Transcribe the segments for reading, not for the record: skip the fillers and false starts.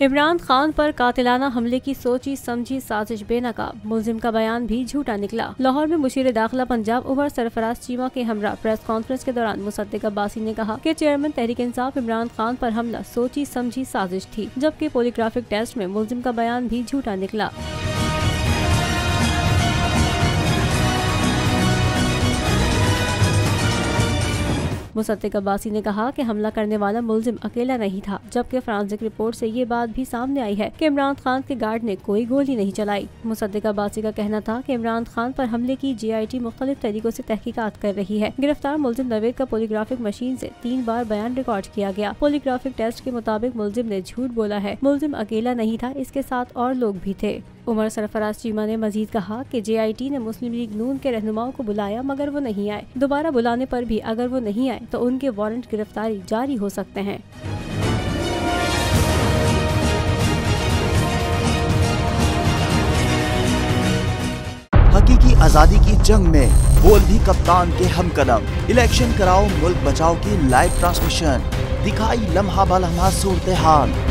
इमरान खान पर कातिलाना हमले की सोची समझी साजिश बेनकाब, मुलजिम का बयान भी झूठा निकला। लाहौर में मुशीर दाखिला पंजाब उमर सरफराज चीमा के हमरा प्रेस कॉन्फ्रेंस के दौरान मुसद्दिक अब्बासी ने कहा कि चेयरमैन तहरीक इंसाफ इमरान खान पर हमला सोची समझी साजिश थी, जबकि पॉलीग्राफिक टेस्ट में मुलजिम का बयान भी झूठा निकला। मुसद्दिक अब्बासी ने कहा कि हमला करने वाला मुलजिम अकेला नहीं था, जबकि फोरेंसिक रिपोर्ट से ये बात भी सामने आई है कि इमरान खान के गार्ड ने कोई गोली नहीं चलाई। मुसद्दिक अब्बासी का कहना था कि इमरान खान पर हमले की JIT मुख्तलिफ तरीकों से तहकीकात कर रही है। गिरफ्तार मुलजिम नवेद का पॉलीग्राफिक मशीन से 3 बार बयान रिकॉर्ड किया गया। पॉलीग्राफिक टेस्ट के मुताबिक मुलजिम ने झूठ बोला है। मुलजिम अकेला नहीं था, इसके साथ और लोग भी थे। उमर सरफराज चीमा ने मजीद कहा कि JIT ने मुस्लिम लीग नून के रहनुमाओं को बुलाया, मगर वो नहीं आए। दोबारा बुलाने पर भी अगर वो नहीं आए तो उनके वारंट गिरफ्तारी जारी हो सकते हैं। हकीकी आजादी की जंग में बोल भी कप्तान के हमकदम। इलेक्शन कराओ मुल्क बचाओ की लाइव ट्रांसमिशन, दिखाई लम्हा बलम्हा सूरत हाल।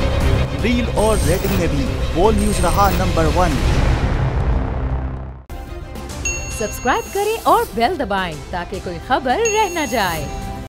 रील और रेटिंग में भी बोल न्यूज रहा नंबर 1। सब्सक्राइब करें और बेल दबाएं ताकि कोई खबर रह न जाए।